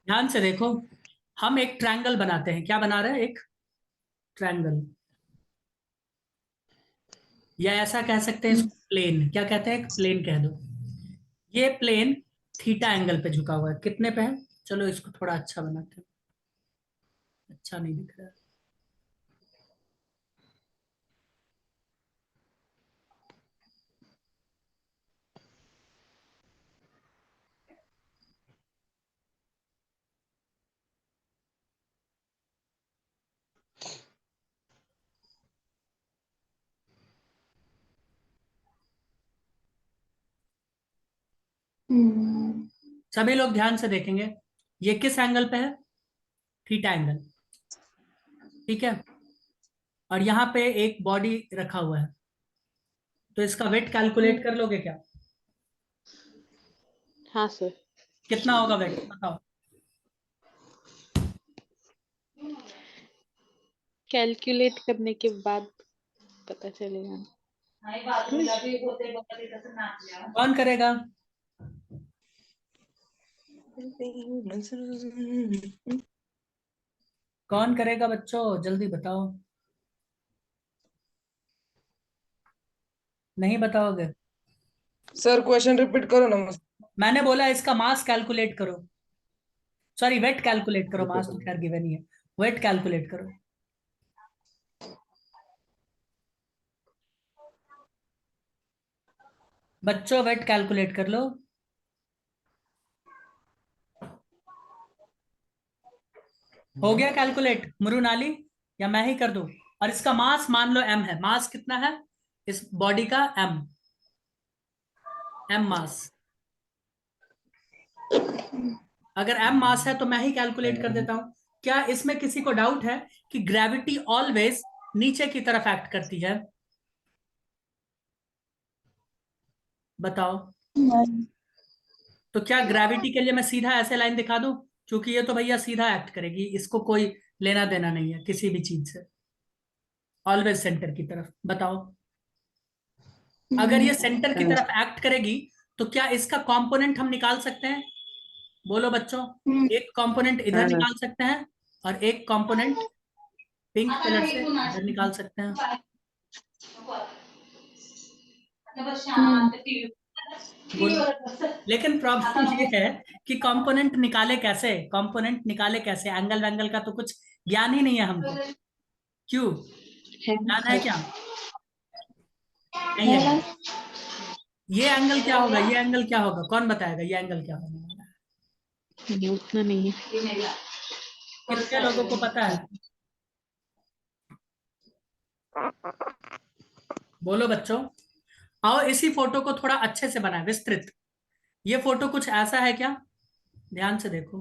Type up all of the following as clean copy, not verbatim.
ध्यान से देखो। हम एक ट्रायंगल बनाते हैं। क्या बना रहे हैं? एक ट्रायंगल, या ऐसा कह सकते हैं इसको प्लेन। क्या कहते हैं? एक प्लेन कह दो। ये प्लेन थीटा एंगल पे झुका हुआ है। कितने पे है? चलो इसको थोड़ा अच्छा बनाते हैं। अच्छा नहीं दिख रहा है। सभी लोग ध्यान से देखेंगे। ये किस एंगल पे है? Theta angle. ठीक है। और यहाँ पे एक बॉडी रखा हुआ है, तो इसका वेट कैलकुलेट कर लोगे क्या? हाँ सर। कितना होगा वेट बताओ। कैलकुलेट करने के बाद पता चलेगा। कौन करेगा? कौन करेगा बच्चों? जल्दी बताओ। नहीं बताओगे? सर क्वेश्चन रिपीट करो ना। मैंने बोला इसका मास कैलकुलेट करो। सॉरी, वेट कैलकुलेट करो। मास तो खैर गिवन ही है। वेट कैलकुलेट करो। बच्चों वेट कैलकुलेट कर लो। हो गया कैलकुलेट मृणाली, या मैं ही कर दूं? और इसका मास मान लो m है। मास कितना है इस बॉडी का? m। m मास। अगर m मास है तो मैं ही कैलकुलेट कर देता हूं। क्या इसमें किसी को डाउट है कि ग्रेविटी ऑलवेज नीचे की तरफ एक्ट करती है? बताओ। तो क्या ग्रेविटी के लिए मैं सीधा ऐसे लाइन दिखा दूं? क्योंकि ये तो भैया सीधा एक्ट करेगी, इसको कोई लेना देना नहीं है किसी भी चीज से। ऑलवेज सेंटर की तरफ। बताओ। अगर ये सेंटर की तरफ एक्ट करेगी तो क्या इसका कंपोनेंट हम निकाल सकते हैं? बोलो बच्चों। एक कंपोनेंट इधर निकाल सकते हैं और एक कंपोनेंट पिंक कलर से इधर निकाल सकते हैं। बोलो। लेकिन प्रॉब्लम ये है कि कंपोनेंट निकाले कैसे? कंपोनेंट निकाले कैसे? एंगल वैंगल का तो कुछ ज्ञान ही नहीं है हमको। क्यों? है ज्ञान है सर। क्या? नहीं है। ये एंगल क्या होगा? ये एंगल क्या होगा? कौन बताएगा ये एंगल क्या होगा? नहीं, उतना नहीं है। कितने लोगों को पता है? बोलो बच्चों। आओ इसी फोटो को थोड़ा अच्छे से बनाए, विस्तृत। ये फोटो कुछ ऐसा है क्या? ध्यान से देखो।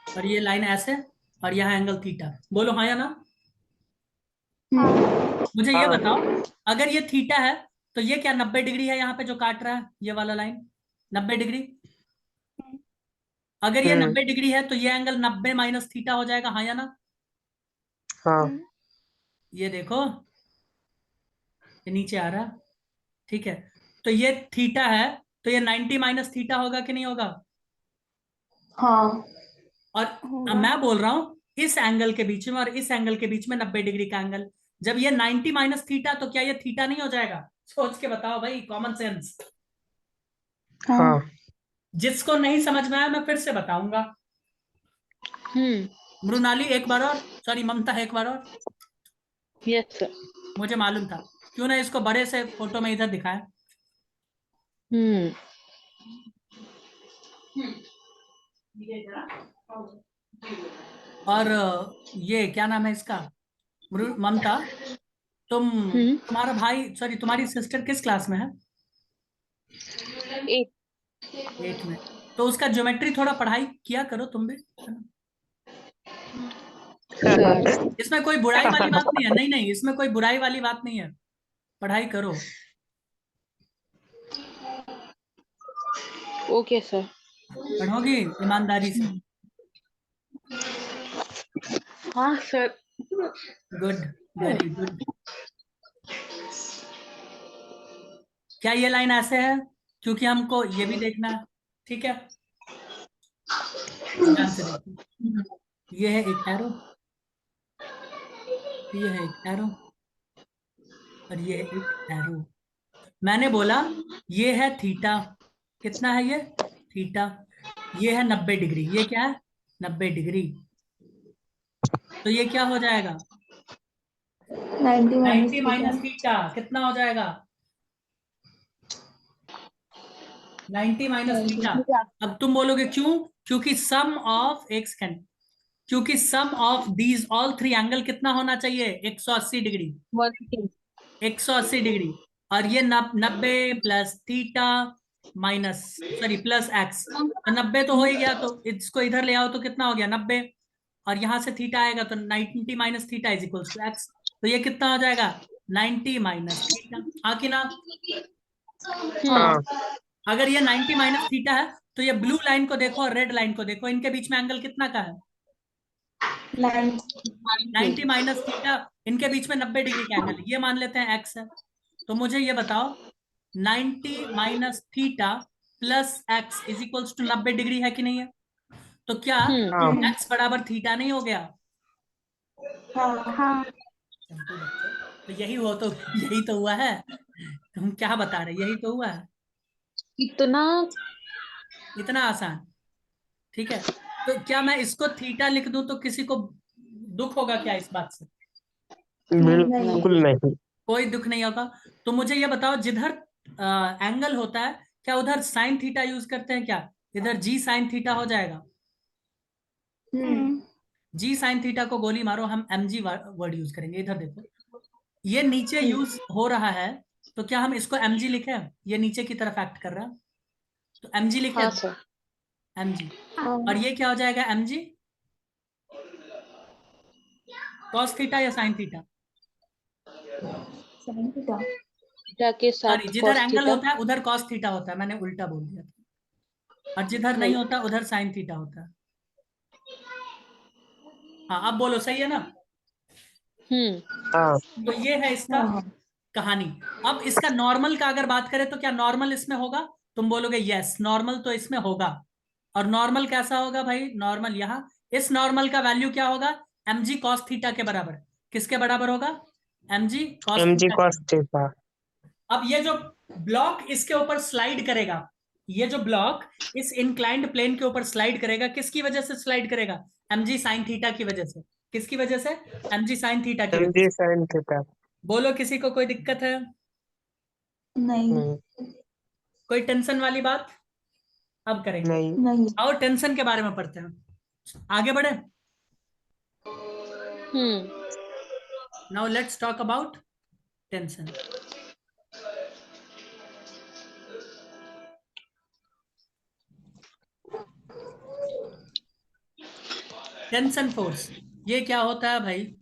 और ये लाइन ऐसे, और यहाँ एंगल थीटा। बोलो हाँ या ना। मुझे ये बताओ, अगर ये थीटा है तो ये क्या 90 डिग्री है यहाँ पे जो काट रहा है ये वाला लाइन? 90 डिग्री। अगर ये 90 डिग्री है तो ये एंगल 90 माइनस थीटा हो जाएगा। हाँ या ना? हाँ। ये देखो, ये नीचे आ रहा। ठीक है। तो ये थीटा है, तो ये 90 माइनस थीटा होगा कि नहीं होगा? हाँ और अब मैं बोल रहा हूं इस एंगल के बीच में और इस एंगल के बीच में 90 डिग्री का एंगल। जब ये 90 माइनस थीटा, तो क्या ये थीटा नहीं हो जाएगा? सोच के बताओ भाई, कॉमन सेंस। हाँ। जिसको नहीं समझ में आया मैं फिर से बताऊंगा। मृणाली एक बार और, सॉरी ममता एक बार और। Yes sir. मुझे मालूम था। क्यों ना इसको बड़े से फोटो में इधर दिखाया। हम्म। और ये क्या नाम है इसका? ममता, तुम्हारा भाई, सॉरी तुम्हारी सिस्टर किस क्लास में है? एक 8 में। तो उसका ज्योमेट्री थोड़ा पढ़ाई किया करो तुम भी, है ना? सर। इसमें कोई बुराई वाली बात नहीं है। नहीं नहीं, इसमें कोई बुराई वाली बात नहीं है। पढ़ाई करो। Okay sir. पढ़ोगी ईमानदारी से? हाँ सर। गुड। Very good. क्या ये लाइन ऐसे है? क्योंकि हमको ये भी देखना है, ठीक है। ध्यान से देखिए, ये है एक एरो, ये है एक एरो, और ये है एक एरो। मैंने बोला ये है थीटा, कितना है ये? थीटा। ये है 90 डिग्री, ये क्या है? 90 डिग्री। तो ये क्या हो जाएगा? 90 90 माइनस माइनस थीटा। थीटा कितना हो जाएगा? 90 माइनस थीटा। अब तुम बोलोगे क्यों? क्योंकि सम ऑफ एक्स कैन, क्योंकि sum of these all three angle कितना होना चाहिए? 180 डिग्री। 180। 180 डिग्री। और ये 90 plus theta minus, sorry plus x, तो 90 तो हो ही गया, तो इसको इधर ले आओ तो कितना हो गया? 90। और यहां से थीटा आएगा तो 90 minus theta is equals to x. तो ये कितना हो जाएगा? 90 माइनस थीटा। हाँ कि ना? हम्म। हाँ अगर ये 90 माइनस थीटा है, तो ये ब्लू लाइन को देखो और रेड लाइन को देखो, इनके बीच में एंगल कितना का है? 90 माइनस थीटा। इनके बीच में 90 डिग्री का एंगल, ये मान लेते हैं एक्स है। तो मुझे ये बताओ 90 minus theta plus x is equals to 90 degree है कि नहीं है? तो क्या हाँ एक्स बराबर थीटा नहीं हो गया? हाँ। हाँ। चंपू बच्चे, तो यही हो, तो यही तो हुआ है। तुम क्या बता रहे, यही तो हुआ है। इतना। इतना आसान, ठीक है। तो क्या मैं इसको थीटा लिख दूं तो किसी को दुख होगा क्या इस बात से? नहीं। बिल्कुल नहीं। कोई दुख नहीं होगा। तो मुझे ये बताओ, जिधर एंगल होता है, क्या उधर साइन थीटा यूज करते हैं क्या? इधर जी साइन थीटा हो जाएगा। जी साइन थीटा को गोली मारो, हम एम जी वर्ड यूज करेंगे। इधर देखो, ये नीचे यूज हो रहा है, तो क्या हम इसको एम जी लिखे? ये नीचे की तरफ एक्ट कर रहा है, तो एम जी लिखे। हाँ सर। M G. हाँ। और ये क्या हो जाएगा? एम जी कॉस थीटा या sine theta? Sine theta. Theta के सॉरी, साथ जिधर कॉस एंगल थीटा। होता है उधर कॉस थीटा होता है, मैंने उल्टा बोल दिया था। और जिधर नहीं नहीं। होता उधर साइन थीटा होता है। हाँ, अब बोलो सही है ना? हम्म। हाँ तो ये है इसका हाँ। कहानी। अब इसका नॉर्मल का अगर बात करें तो क्या नॉर्मल इसमें होगा? तुम बोलोगे यस, नॉर्मल तो इसमें होगा। और नॉर्मल कैसा होगा भाई? नॉर्मल यहां, इस नॉर्मल का वैल्यू क्या होगा? mg cos थीटा के बराबर। किसके बराबर होगा? mg cos m g theta के कॉस बराबर। थीटा। अब ये जो ब्लॉक इसके ऊपर स्लाइड करेगा, ये जो ब्लॉक इस इंक्लाइंड प्लेन के ऊपर स्लाइड करेगा, किसकी वजह से स्लाइड करेगा? mg sin थीटा की वजह से। किसकी वजह से? mg sin थीटा की एम वजह जी से। Sine theta. बोलो, किसी को कोई दिक्कत है? नहीं। नहीं कोई टेंशन वाली बात? अब करेंगे। नहीं। नहीं। और टेंशन के बारे में पढ़ते हैं, आगे बढ़े। Hmm. Now let's talk about tension. Tension force, ये क्या होता है भाई?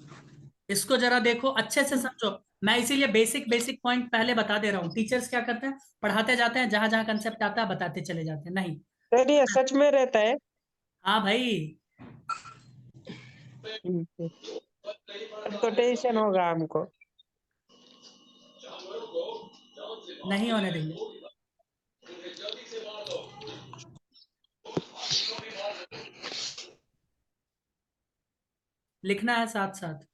इसको जरा देखो, अच्छे से समझो। मैं इसीलिए बेसिक बेसिक पॉइंट पहले बता दे रहा हूँ। टीचर्स क्या करते हैं, पढ़ाते जाते हैं, जहां जहां कंसेप्ट आता है बताते चले जाते हैं। नहीं। सर ये सच में रहता है? हाँ भाई, ठीक है। तो टेंशन होगा हमको। नहीं होने देंगे। लिखना है साथ साथ।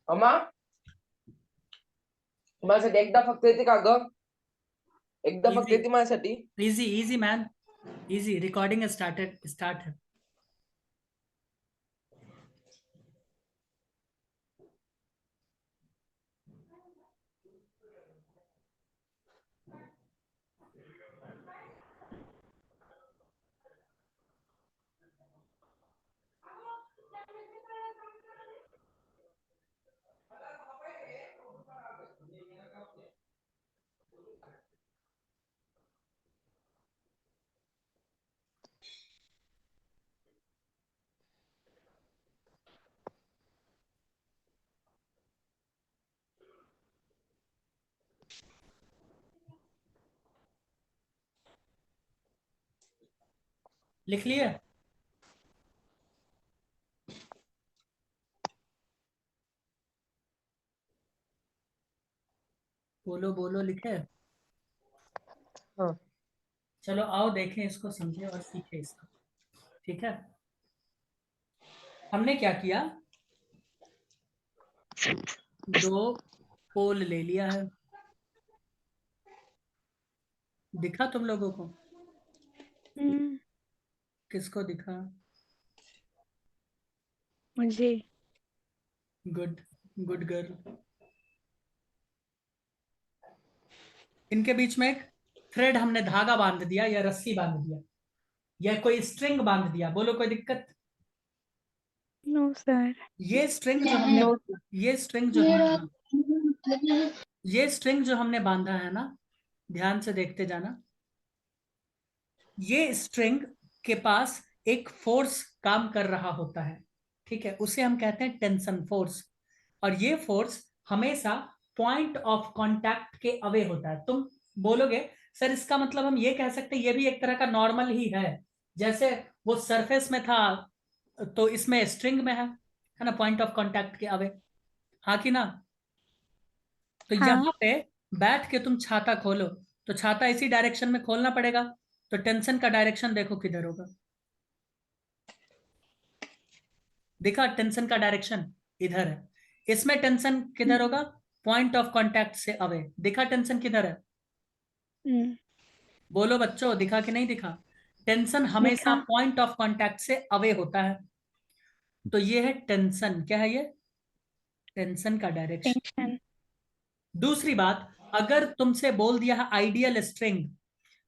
अम्मा माझ्यासाठी एकदा फक्त येते का ग? एकदा फक्त इजी, येते माझ्यासाठी. Easy easy man, easy. Recording started, start है। लिख लिए? बोलो बोलो, लिखे? हाँ। चलो आओ देखें इसको, समझे और सीखें इसको। ठीक है, हमने क्या किया, दो पोल ले लिया है। दिखा तुम लोगों को? किसको दिखा? मुझे। Good, good girl. इनके बीच में एक थ्रेड हमने धागा बांध दिया या रस्सी बांध दिया या कोई स्ट्रिंग बांध दिया। बोलो कोई दिक्कत? No sir. ये स्ट्रिंग जो हमने नो। ये स्ट्रिंग जो हमने ये स्ट्रिंग जो हमने बांधा है ना, ध्यान से देखते जाना। ये स्ट्रिंग के पास एक फोर्स काम कर रहा होता है, ठीक है, उसे हम कहते हैं टेंशन फोर्स। और ये फोर्स हमेशा पॉइंट ऑफ कांटेक्ट के अवे होता है। तुम बोलोगे सर इसका मतलब हम ये कह सकते हैं ये भी एक तरह का नॉर्मल ही है, जैसे वो सरफेस में था तो इसमें स्ट्रिंग में है ना, पॉइंट ऑफ कांटेक्ट के अवे, हाँ कि ना? तो हाँ। यहाँ पे बैठ के तुम छाता खोलो तो छाता इसी डायरेक्शन में खोलना पड़ेगा, तो टेंशन का डायरेक्शन देखो किधर होगा। देखा टेंशन का डायरेक्शन इधर है, इसमें टेंशन किधर होगा? पॉइंट ऑफ कांटेक्ट से अवे। दिखा टेंशन किधर है? बोलो बच्चों, दिखा कि नहीं दिखा? टेंशन हमेशा दिखा। पॉइंट ऑफ कांटेक्ट से अवे होता है। तो ये है टेंशन, क्या है ये? टेंशन का डायरेक्शन। टेंशन। दूसरी बात, अगर तुमसे बोल दिया है आइडियल स्ट्रिंग,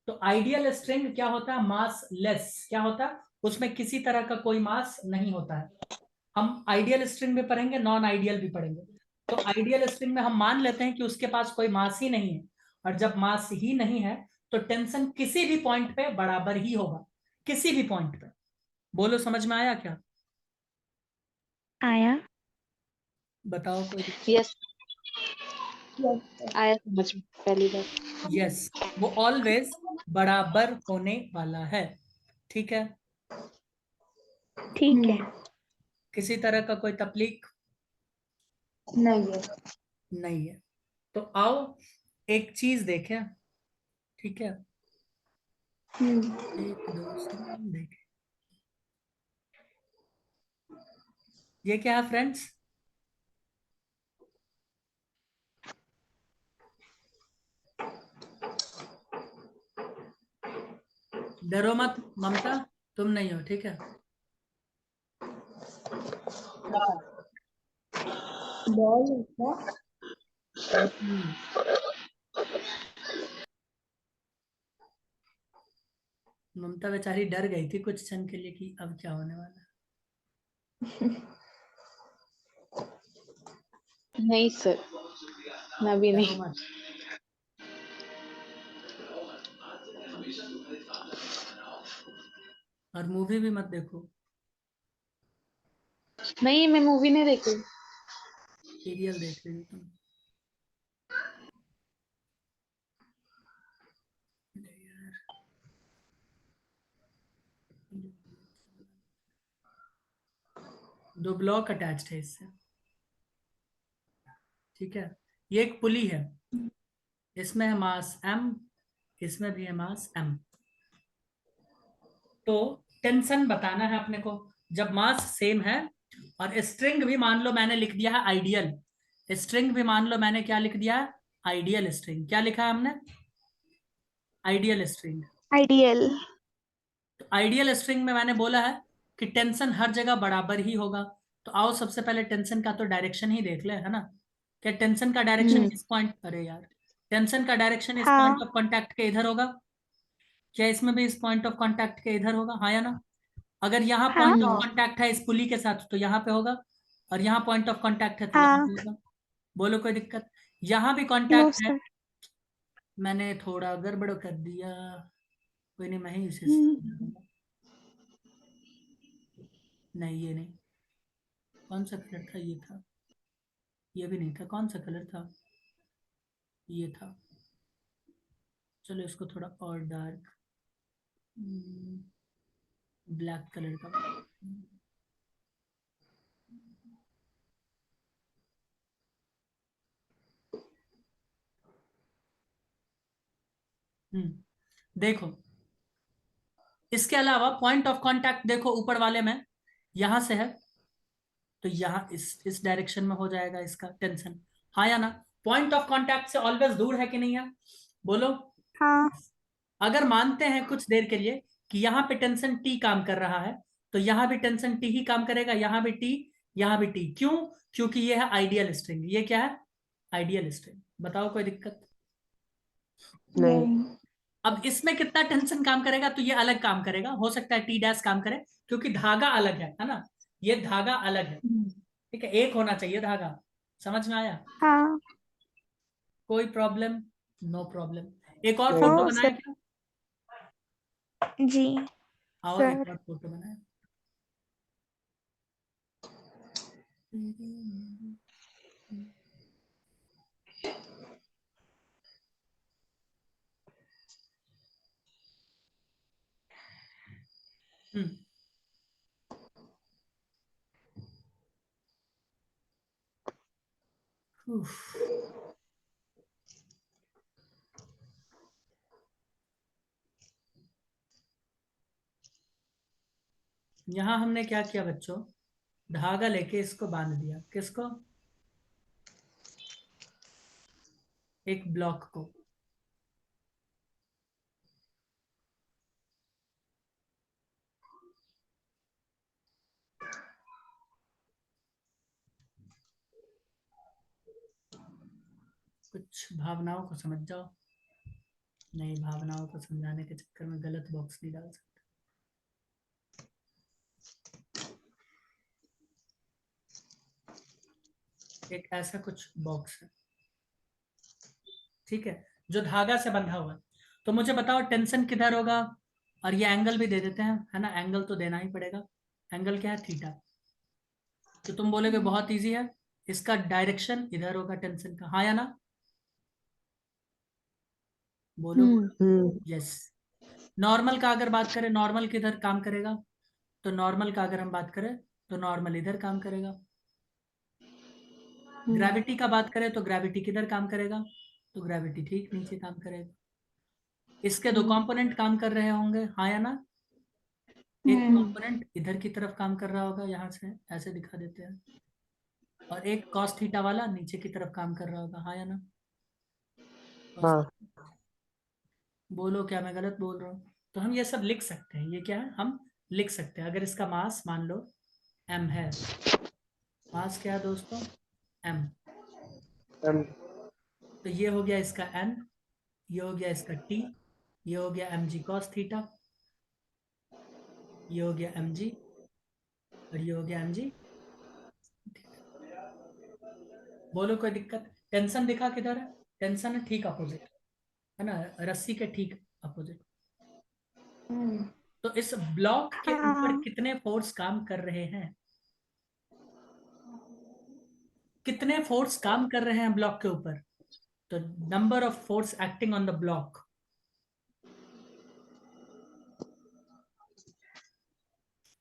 तो आइडियल स्ट्रिंग क्या होता है? मास लेस। क्या होता है? उसमें किसी तरह का कोई मास नहीं होता है। हम आइडियल स्ट्रिंग भी पढ़ेंगे, नॉन आइडियल भी पढ़ेंगे। तो आइडियल स्ट्रिंग में हम मान लेते हैं कि उसके पास कोई मास ही नहीं है, और जब मास ही नहीं है तो टेंशन किसी भी पॉइंट पे बराबर ही होगा, किसी भी पॉइंट पे। बोलो समझ में आया क्या? आया। बताओ कोई दिक्कत? यस। Yes. आया समझ में पहली बार। यस, वो ऑलवेज बराबर होने वाला है, ठीक है। ठीक है। किसी तरह का कोई तकलीफ नहीं है। नहीं है। तो आओ एक चीज देखें, ठीक है, एक दो तीन देखें। ये क्या है फ्रेंड्स? डरो मत ममता, तुम नहीं हो, ठीक है। बॉल है क्या? हम्म, ममता बेचारी डर गई थी कुछ क्षण के लिए कि अब क्या होने वाला है। नहीं सर, मैं भी डरो नहीं। मत। और मूवी भी मत देखो, नहीं, मैं मूवी नहीं देखी। सीरियल देख रही हो तुम। दो ब्लॉक अटैच्ड है इससे, ठीक है। ये एक पुली है, इसमें है मास m, इसमें भी है मास m। तो टेंशन बताना है अपने को जब मास सेम है। और स्ट्रिंग भी मान लो मैंने लिख दिया है आइडियल, स्ट्रिंग भी मान लो मैंने क्या लिख दिया है? Ideal string. क्या लिखा है हमने? Ideal string. आइडियल। तो आइडियल स्ट्रिंग में मैंने बोला है कि टेंशन हर जगह बराबर ही होगा। तो आओ सबसे पहले टेंशन का तो डायरेक्शन ही देख ले, है ना। क्या टेंशन का डायरेक्शन इस पॉइंट, अरे यार, टेंशन का डायरेक्शन इस हाँ। पॉइंट ऑफ कांटेक्ट के इधर होगा। क्या इसमें भी इस पॉइंट ऑफ कांटेक्ट के इधर होगा, हाँ या ना? अगर यहाँ हाँ। पॉइंट ऑफ कांटेक्ट है इस पुली के साथ तो यहाँ पे होगा, और यहाँ पॉइंट ऑफ कांटेक्ट है तो यहाँ हाँ। पे होगा। बोलो कोई दिक्कत? यहाँ भी नो कांटेक्ट है, सर। मैंने थोड़ा गड़बड़ कर दिया, कोई नहीं, मैं ही इसे सुधार दूंगा। नहीं ये नहीं, कौन सा कलर था? ये था। ये भी नहीं था, कौन सा कलर था? ये था। चलो इसको थोड़ा और डार्क, ब्लैक कलर का। देखो इसके अलावा पॉइंट ऑफ कांटेक्ट देखो ऊपर वाले में यहां से है, तो यहाँ इस डायरेक्शन में हो जाएगा इसका टेंशन, हाँ या ना? पॉइंट ऑफ कांटेक्ट से ऑलवेज दूर है कि नहीं है? बोलो। हाँ। अगर मानते हैं कुछ देर के लिए कि यहाँ पे टेंशन टी काम कर रहा है, तो यहाँ भी टेंशन टी ही काम करेगा, यहाँ भी टी, यहाँ भी टी। क्यों? क्योंकि ये है आइडियल स्ट्रिंग। ये क्या है? Ideal string. बताओ कोई दिक्कत? नहीं। अब इसमें कितना टेंशन काम करेगा? तो ये अलग काम करेगा, हो सकता है टी डैश काम करे, क्योंकि धागा अलग है ना? ये धागा अलग है, ठीक है, एक होना चाहिए धागा। समझ में आया? हाँ। कोई प्रॉब्लम? No problem. एक और नहीं। फोटो नो बनाए सर क्या? जी। आओ एक सर और फोटो बनाए। हम्म उफ। यहां हमने क्या किया बच्चों? धागा लेके इसको बांध दिया। किसको? एक ब्लॉक को। कुछ भावनाओं को समझ जाओ। नहीं, भावनाओं को समझाने के चक्कर में गलत बॉक्स नहीं डाल सकते। एक ऐसा कुछ बॉक्स है, ठीक है, जो धागा से बंधा हुआ है। तो मुझे बताओ टेंशन किधर होगा? और ये एंगल भी दे देते हैं, है ना? एंगल तो देना ही पड़ेगा। एंगल क्या है? थीटा। तो तुम बोलोगे बहुत इजी है, इसका डायरेक्शन इधर होगा टेंशन का, हाँ या ना? बोलो बोलो। यस। नॉर्मल का अगर बात करें, नॉर्मल किधर काम करेगा? तो नॉर्मल का अगर हम बात करें तो नॉर्मल इधर काम करेगा। ग्रेविटी का बात करें तो ग्रेविटी किधर काम करेगा? तो ग्रेविटी ठीक नीचे काम करेगा। इसके दो कंपोनेंट काम कर रहे होंगे, हाँ या ना? एक कंपोनेंट इधर की तरफ काम कर रहा होगा, यहां से ऐसे दिखा देते हैं, और एक cos थीटा वाला नीचे की तरफ काम कर रहा होगा, हाँ या ना? हाँ। बोलो क्या मैं गलत बोल रहा हूँ? तो हम ये सब लिख सकते हैं। ये क्या है? हम लिख सकते हैं। अगर इसका मास मान लो m है, मास क्या है दोस्तों? m। तो ये हो गया इसका n, ये हो गया इसका t, ये हो गया mg cos थीटा, ये हो गया mg, और ये हो गया mg। बोलो कोई दिक्कत? टेंशन दिखा किधर है? टेंशन है ठीक अपोजिट, है ना? रस्सी के ठीक अपोजिट। तो इस ब्लॉक के ऊपर हाँ। कितने फोर्स काम कर रहे हैं? कितने फोर्स काम कर रहे हैं ब्लॉक के ऊपर? तो number of force acting on the block.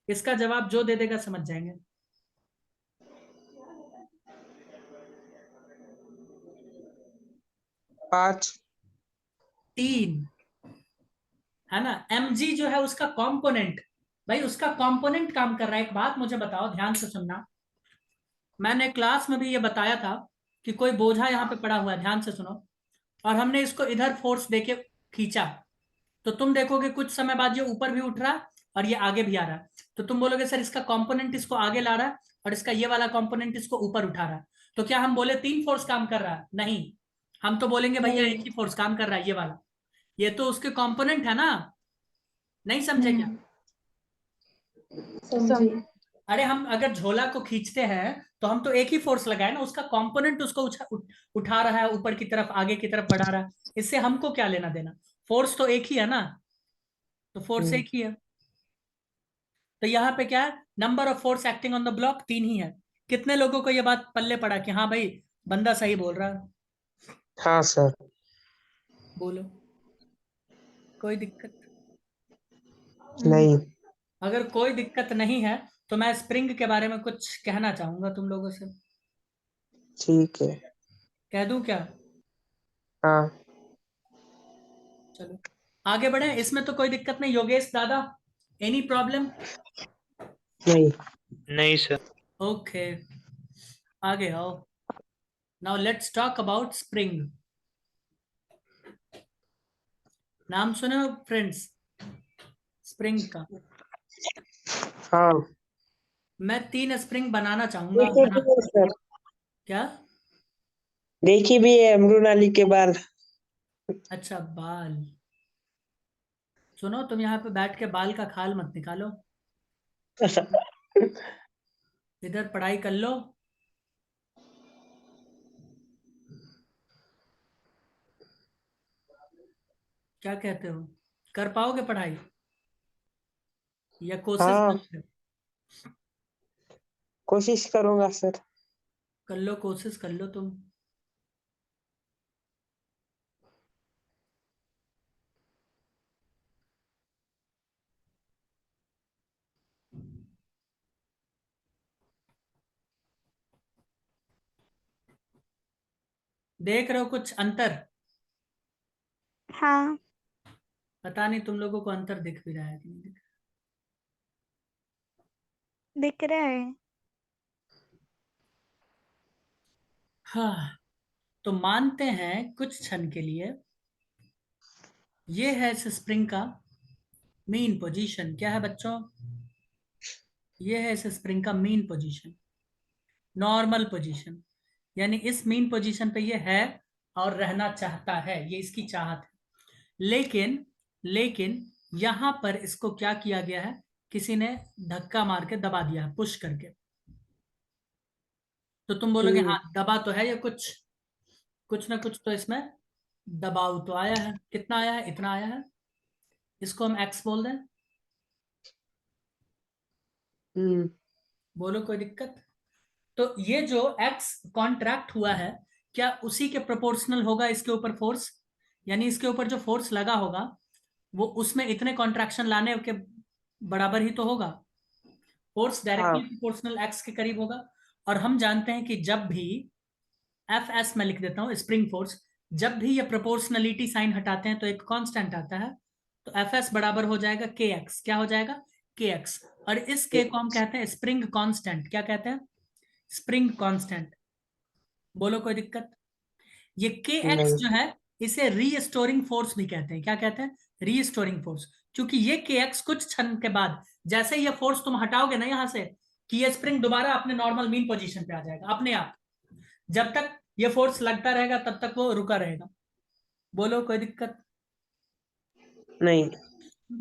इसका जवाब जो दे देगा समझ जाएंगे। 5। 3, है ना? mg जो है उसका कंपोनेंट, भाई उसका कंपोनेंट काम कर रहा है। एक बात मुझे बताओ, ध्यान से सुनना। मैंने क्लास में भी ये बताया था कि कोई बोझा यहाँ पे पड़ा हुआ है, ध्यान से सुनो, और हमने इसको इधर फोर्स देके खींचा, तो तुम देखोगे कुछ समय बाद ये ऊपर भी उठ रहा है और ये आगे भी आ रहा है। तो तुम बोलोगे सर इसका कंपोनेंट इसको आगे ला रहा है और इसका ये वाला कंपोनेंट इसको ऊपर उठा रहा है। तो क्या हम बोले 3 फोर्स काम कर रहा है? नहीं, हम तो बोलेंगे भैया एक ही फोर्स काम कर रहा है, ये वाला। ये तो उसके कंपोनेंट है ना। नहीं समझे क्या? समझी। अरे हम अगर झोला को खींचते हैं तो हम तो एक ही फोर्स लगाए ना, उसका कंपोनेंट उसको उठा रहा है ऊपर की तरफ, आगे की तरफ बढ़ा रहा है। इससे हमको क्या लेना देना? फोर्स तो एक ही है ना, तो फोर्स एक ही है। तो यहाँ पे क्या है? Number of force acting on the block 3 ही है। कितने लोगों को ये बात पल्ले पड़ा कि हाँ भाई बंदा सही बोल रहा है? हाँ सर। बोलो कोई दिक्कत? नहीं। अगर कोई दिक्कत नहीं है तो मैं स्प्रिंग के बारे में कुछ कहना चाहूंगा तुम लोगों से। ठीक है। कह दूं क्या? हाँ। चलो आगे बढ़े, इसमें तो कोई दिक्कत नहीं। योगेश दादा, एनी प्रॉब्लम? नहीं। नहीं सर। ओके, आगे आओ। Now let's talk about spring. नाम सुने हो फ्रेंड्स स्प्रिंग का? हाँ। मैं 3 स्प्रिंग बनाना चाहूंगा। देखी भी है सर। क्या? देखी भी है मृणाली के बाल। अच्छा, बाल। सुनो, तुम यहाँ पे बैठ के बाल का खाल मत निकालो, इधर पढ़ाई कर लो। क्या कहते हो, कर पाओगे पढ़ाई या कोशिश हाँ, करते हो? कोशिश करूंगा सर। कर लो, कोशिश कर लो तुम। देख रहे हो कुछ अंतर? हाँ, पता नहीं तुम लोगों को अंतर दिख भी रहा है कि नहीं दिख दिख रहा है। रहा। हाँ, तो मानते हैं कुछ क्षण के लिए, ये है इस स्प्रिंग का मीन पोजीशन। क्या है बच्चों? ये है इस स्प्रिंग का मीन पोजीशन, नॉर्मल पोजीशन। यानी इस मीन पोजीशन पे ये है और रहना चाहता है, ये इसकी चाहत है। लेकिन यहां पर इसको क्या किया गया है, किसी ने धक्का मार के दबा दिया है, पुश करके। तो तुम बोलोगे हाँ दबा तो है, ये कुछ कुछ ना कुछ तो इसमें दबाव तो आया है। कितना आया है? इतना आया है। इसको हम एक्स बोल दें। हम्म। बोलो कोई दिक्कत? तो ये जो एक्स कॉन्ट्रैक्ट हुआ है, क्या उसी के प्रोपोर्शनल होगा इसके ऊपर फोर्स? यानी इसके ऊपर जो फोर्स लगा होगा वो उसमें इतने कॉन्ट्रैक्शन लाने के बराबर ही तो होगा। फोर्स डायरेक्टली हाँ। प्रोपोर्शनल एक्स के करीब होगा। और हम जानते हैं कि जब भी एफ एस में लिख देता हूं, स्प्रिंग फोर्स, जब भी ये प्रोपोर्शनलिटी साइन हटाते हैं तो एक कांस्टेंट आता है। तो एफ एस बराबर हो जाएगा के एक्स। क्या हो जाएगा? के एक्स। और इस के को हम कहते हैं स्प्रिंग कांस्टेंट। क्या कहते हैं? Spring constant. बोलो कोई दिक्कत? ये के एक्स नहीं। जो है, इसे रीस्टोरिंग फोर्स भी कहते हैं। क्या कहते हैं? Restoring force. क्योंकि ये के एक्स कुछ क्षण के बाद, जैसे ही ये फोर्स तुम हटाओगे ना यहां से, कि ये स्प्रिंग दोबारा अपने नॉर्मल मीन पोजीशन पे आ जाएगा अपने आप। जब तक ये फोर्स लगता रहेगा तब तक वो रुका रहेगा। बोलो कोई दिक्कत? नहीं।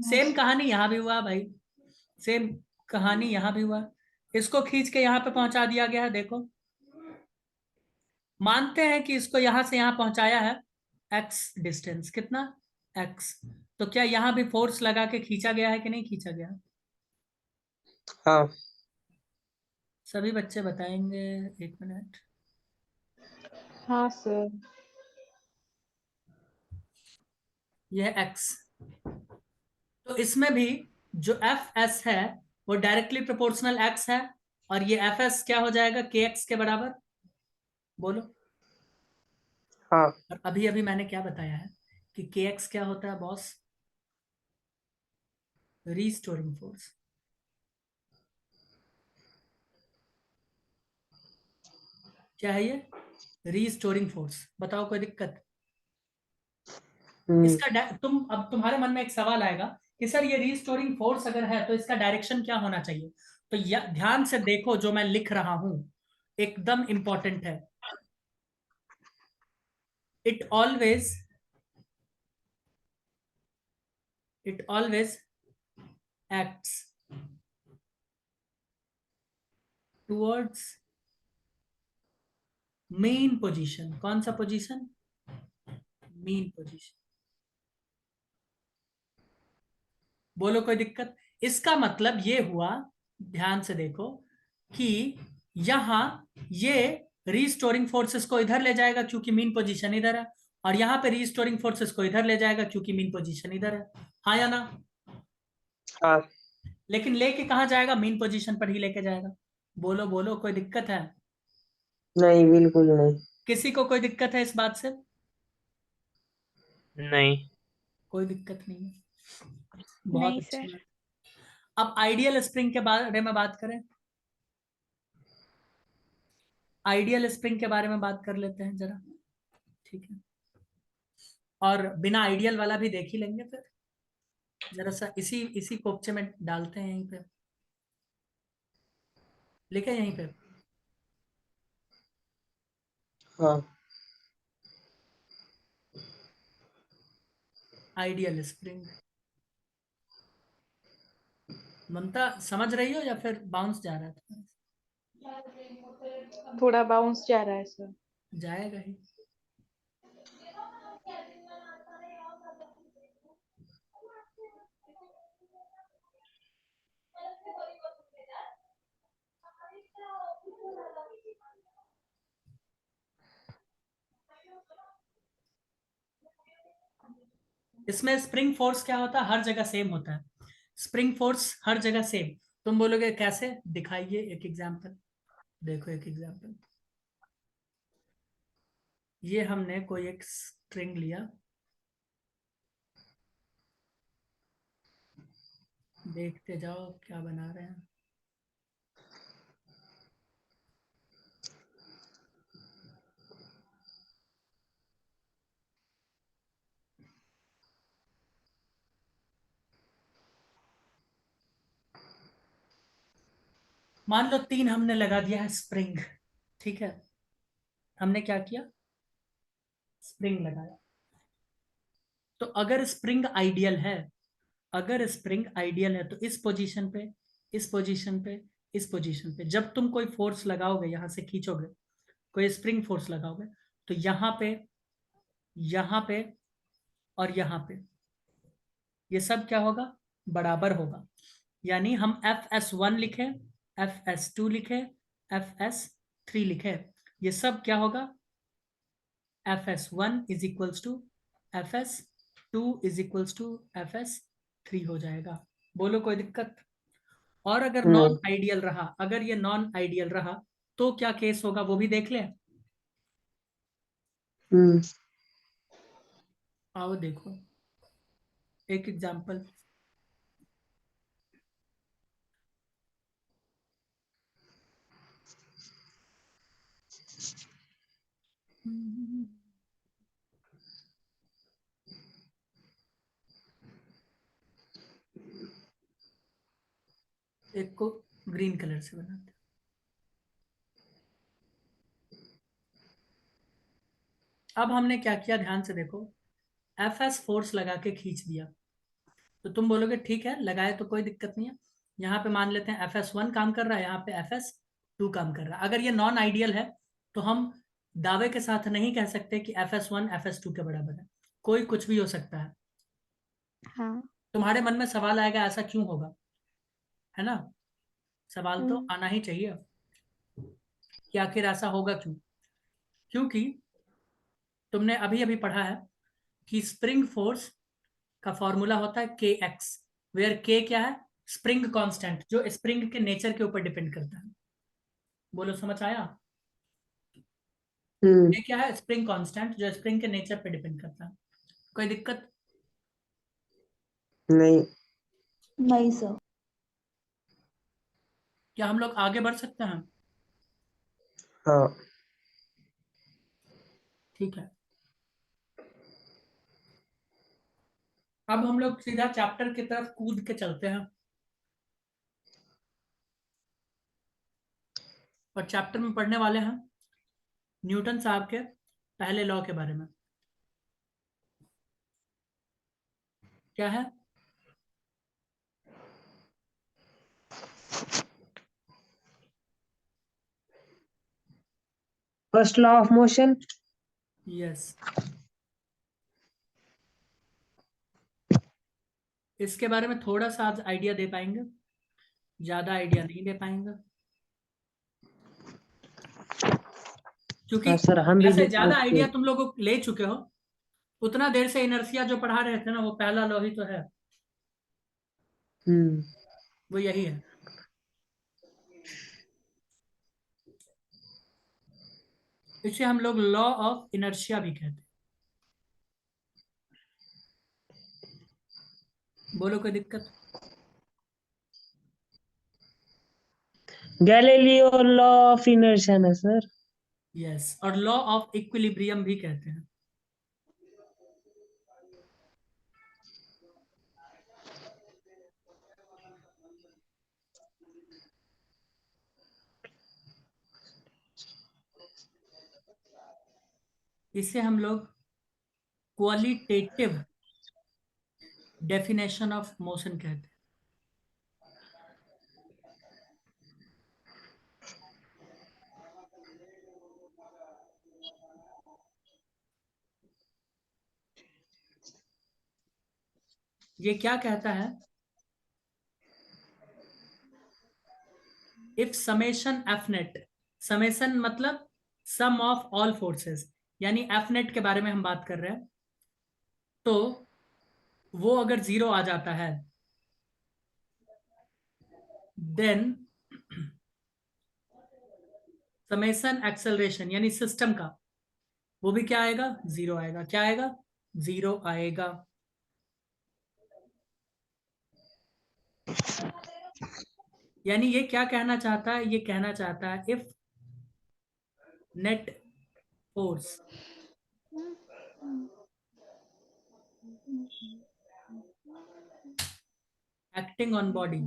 सेम कहानी यहां भी हुआ भाई, सेम कहानी यहां भी हुआ। इसको खींच के यहां पे पहुंचा दिया गया है, देखो। मानते हैं कि इसको यहां से यहां पहुंचाया है एक्स डिस्टेंस। कितना? एक्स। तो क्या यहां भी फोर्स लगा के खींचा गया है कि नहीं खींचा गया? हाँ। सभी बच्चे बताएंगे। 1 मिनट। हाँ सर। यह एक्स। तो इसमें भी जो एफ एस है वो डायरेक्टली प्रोपोर्शनल एक्स है। और ये एफ एस क्या हो जाएगा? के एक्स के बराबर। बोलो। हाँ। और अभी अभी मैंने क्या बताया है कि के एक्स क्या होता है बॉस? Restoring force. क्या है ये? Restoring force. बताओ कोई दिक्कत? हम्म। इसका तुम अब तुम्हारे मन में एक सवाल आएगा कि सर ये रीस्टोरिंग फोर्स अगर है तो इसका डायरेक्शन क्या होना चाहिए? तो ध्यान से देखो, जो मैं लिख रहा हूं एकदम इंपॉर्टेंट है। It always acts towards main position. कौन सा पोजीशन? Main position. बोलो कोई दिक्कत? इसका मतलब ये हुआ, ध्यान से देखो, कि यहां ये रीस्टोरिंग फोर्सेस को इधर ले जाएगा क्योंकि मीन पोजीशन इधर है, और यहां पे रीस्टोरिंग फोर्सेस को इधर ले जाएगा क्योंकि मीन पोजीशन इधर है। हाँ या ना? हाँ। लेकिन लेके कहाँ जाएगा? मीन पोजीशन पर ही लेके जाएगा। बोलो बोलो, कोई दिक्कत है? नहीं, बिल्कुल नहीं। किसी को कोई दिक्कत है इस बात से? नहीं। कोई दिक्कत नहीं है, बहुत नहीं अच्छी सर। बात। अब आइडियल स्प्रिंग के बारे में बात करें। आइडियल स्प्रिंग के बारे में बात कर लेते हैं जरा, ठीक है? और बिना आइडियल वाला भी देख ही लेंगे फिर। जरा सा इसी इसी कोपचे में डालते हैं, यहीं पे लिखे, यहीं पे। हाँ। Ideal spring. ममता समझ रही हो या फिर बाउंस जा रहा है तुम्हारा? थोड़ा बाउंस जा रहा है सर। जाएगा ही। इसमें स्प्रिंग फोर्स क्या होता है? हर जगह सेम होता है। स्प्रिंग फोर्स हर जगह सेम। तुम बोलोगे कैसे? दिखाइए एक एग्जांपल। देखो एक एग्जांपल। ये हमने कोई एक स्ट्रिंग लिया, देखते जाओ क्या बना रहे हैं। मान लो 3 हमने लगा दिया है स्प्रिंग, ठीक है? हमने क्या किया? स्प्रिंग लगाया। तो अगर स्प्रिंग आइडियल है, अगर स्प्रिंग आइडियल है तो इस पोजीशन पे, इस पोजीशन पे, इस पोजीशन पे जब तुम कोई फोर्स लगाओगे, यहां से खींचोगे, कोई स्प्रिंग फोर्स लगाओगे, तो यहां पे और यहां पे ये सब क्या होगा? बराबर होगा। यानी हम Fs1 लिखे, Fs2 लिखे, Fs3 लिखे, ये सब क्या होगा? Fs1 is equals to Fs2 is equals to Fs3 हो जाएगा। बोलो कोई दिक्कत? और अगर नहीं। नॉन आइडियल रहा, अगर ये नॉन आइडियल रहा तो क्या केस होगा वो भी देख ले। हम्म। आओ देखो एक एग्जांपल। एक को ग्रीन कलर से बनाते हैं। अब हमने क्या किया, ध्यान से देखो। Fs फोर्स लगा के खींच दिया, तो तुम बोलोगे ठीक है लगाए तो कोई दिक्कत नहीं है। यहाँ पे मान लेते हैं Fs1 काम कर रहा है, यहाँ पे Fs2 काम कर रहा है। अगर ये नॉन आइडियल है तो हम दावे के साथ नहीं कह सकते कि Fs1 Fs2 के बराबर है। कोई कुछ भी हो सकता है। हाँ। तुम्हारे मन में सवाल आएगा ऐसा क्यों होगा, है ना? सवाल तो आना ही चाहिए कि आखिर ऐसा होगा क्यों। क्योंकि तुमने अभी अभी पढ़ा है कि स्प्रिंग फोर्स का फॉर्मूला होता है के एक्स, वेयर के क्या है? स्प्रिंग कांस्टेंट, जो स्प्रिंग के नेचर के ऊपर डिपेंड करता है। बोलो समझ आया? हम्म। ये क्या है? स्प्रिंग कांस्टेंट, जो स्प्रिंग के नेचर पे डिपेंड करता है। कोई दिक्कत? नहीं। नहीं सर। क्या हम लोग आगे बढ़ सकते हैं? हाँ। ठीक है। अब हम लोग सीधा चैप्टर की तरफ कूद के चलते हैं और चैप्टर में पढ़ने वाले हैं न्यूटन साहब के पहले लॉ के बारे में। क्या है? First law of motion. Yes. इसके बारे में थोड़ा सा आज आइडिया दे पाएंगे, ज्यादा आइडिया नहीं दे पाएंगे, क्योंकि हाँ सर, हम भी ऐसे नहीं ज्यादा समझते। आइडिया तुम लोग ले चुके हो। उतना देर से इनर्शिया जो पढ़ा रहे थे ना, वो पहला लॉ ही तो है। हम्म। वो यही है। इसे हम लोग लॉ ऑफ इनर्शिया भी कहते हैं। बोलो कोई दिक्कत? गैलीलियो लॉ ऑफ इनर्शिया ना सर? यस, और लॉ ऑफ इक्विलिब्रियम भी कहते हैं। इसे हम लोग क्वालिटेटिव डेफिनेशन ऑफ मोशन कहते हैं। ये क्या कहता है? If summation F net, summation मतलब सम ऑफ ऑल फोर्सेस, यानी एफ नेट के बारे में हम बात कर रहे हैं, तो वो अगर 0 आ जाता है, देन समेशन एक्सेलरेशन यानी सिस्टम का, वो भी क्या आएगा? 0 आएगा। क्या आएगा? 0 आएगा। यानी ये क्या कहना चाहता है? ये कहना चाहता है if net force acting on body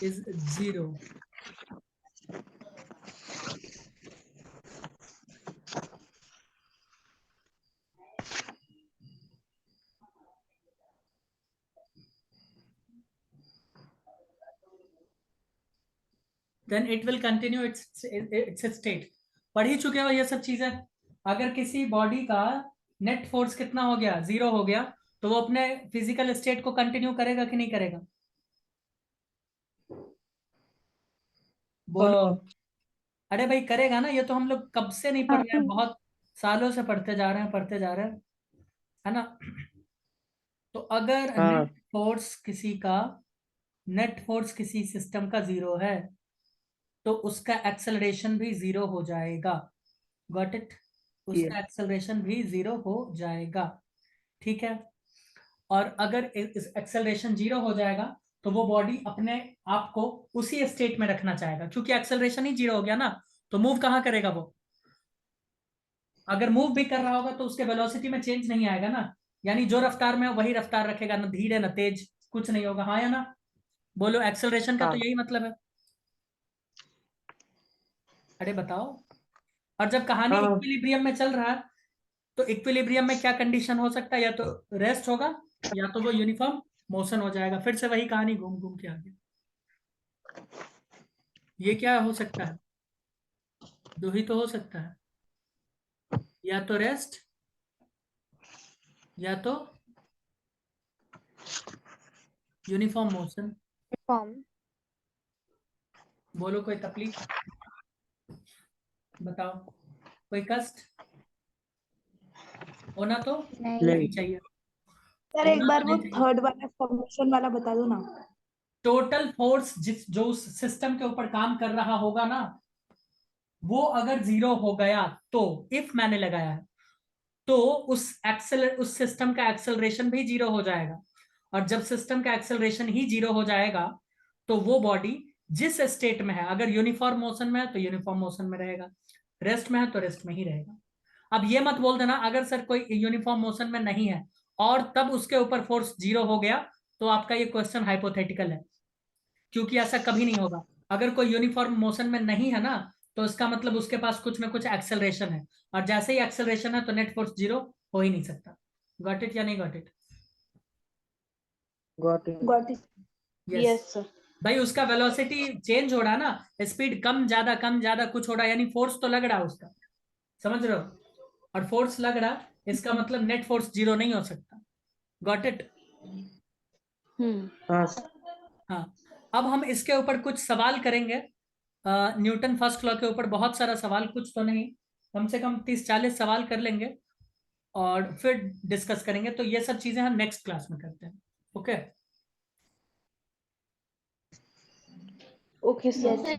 is 0, then it will continue its state। पढ़ ही चुके हो ये सब चीजें। अगर किसी बॉडी का नेट फोर्स कितना हो गया? 0 हो गया, तो वो अपने फिजिकल स्टेट को कंटिन्यू करेगा कि नहीं करेगा? बोलो। अरे भाई करेगा ना, ये तो हम लोग कब से नहीं पढ़ रहे हैं, बहुत सालों से पढ़ते जा रहे हैं, पढ़ते जा रहे हैं, है ना? तो अगर हाँ। नेट फोर्स किसी सिस्टम का 0 है, तो उसका एक्सेलरेशन भी 0 हो जाएगा। Got it? उसका एक्सेलरेशन भी 0 हो जाएगा। ठीक है। और अगर इस एक्सेलरेशन 0 हो जाएगा, तो वो बॉडी अपने आप को उसी स्टेट में रखना चाहेगा, क्योंकि एक्सेलरेशन ही 0 हो गया ना, तो मूव कहाँ करेगा वो? अगर मूव भी कर रहा होगा तो उसके वेलोसिटी में चेंज नहीं आएगा ना, यानी जो रफ्तार में है वही रफ्तार रखेगा, ना धीरे ना तेज, कुछ नहीं होगा। हाँ या ना? बोलो, एक्सेलरेशन का तो यही मतलब है। अरे बताओ। और जब कहानी हाँ। इक्विलिब्रियम में चल रहा है, तो इक्विलिब्रियम में क्या कंडीशन हो सकता है? या तो रेस्ट होगा, या तो वो यूनिफॉर्म मोशन हो जाएगा। फिर से वही कहानी घूम घूम के आ गई। ये क्या हो सकता है? दो ही तो हो सकता है, या तो रेस्ट, या तो यूनिफॉर्म मोशन। फॉर्म। बोलो कोई तकलीफ? बताओ, कोई कष्ट? होना तो नहीं। नहीं चाहिए, सर एक होना बार तो वो नहीं चाहिए। थर्ड वाला सॉल्यूशन वाला बता दो ना। टोटल फोर्स जो उस सिस्टम के ऊपर काम कर रहा होगा ना, वो अगर 0 हो गया, तो इफ मैंने लगाया है, तो उस सिस्टम का एक्सेलरेशन भी 0 हो जाएगा। और जब सिस्टम का एक्सेलरेशन ही 0 हो जाएगा, तो वो बॉडी जिस स्टेट में है, अगर यूनिफॉर्म मोशन में है तो यूनिफॉर्म मोशन में रहेगा, रेस्ट में है तो रेस्ट में ही रहेगा। अब ये मत बोल देना अगर सर कोई यूनिफॉर्म मोशन में नहीं है और तब उसके ऊपर फोर्स 0 हो गया, तो आपका ये क्वेश्चन हाइपोथेटिकल है, क्योंकि ऐसा कभी नहीं होगा। अगर कोई यूनिफॉर्म मोशन में नहीं है ना, तो इसका मतलब उसके पास कुछ ना कुछ एक्सेलरेशन है, और जैसे ही एक्सेलरेशन है तो नेट फोर्स 0 हो ही नहीं सकता। गॉट इट या नहीं got it? Got it. Got it. Yes. Yes sir. भाई उसका वेलोसिटी चेंज हो रहा है ना, स्पीड कम ज्यादा कुछ हो रहा है, यानी फोर्स तो लग रहा है उसका, समझ रहे हो? और फोर्स लग रहा, इसका मतलब नेट फोर्स 0 नहीं हो सकता। Got it? हाँ। हाँ। अब हम इसके ऊपर कुछ सवाल करेंगे, न्यूटन फर्स्ट लॉ के ऊपर बहुत सारा सवाल, कुछ तो नहीं, कम से कम 30-40 सवाल कर लेंगे और फिर डिस्कस करेंगे। तो ये सब चीजें हम नेक्स्ट क्लास में करते हैं। Okay okay sir.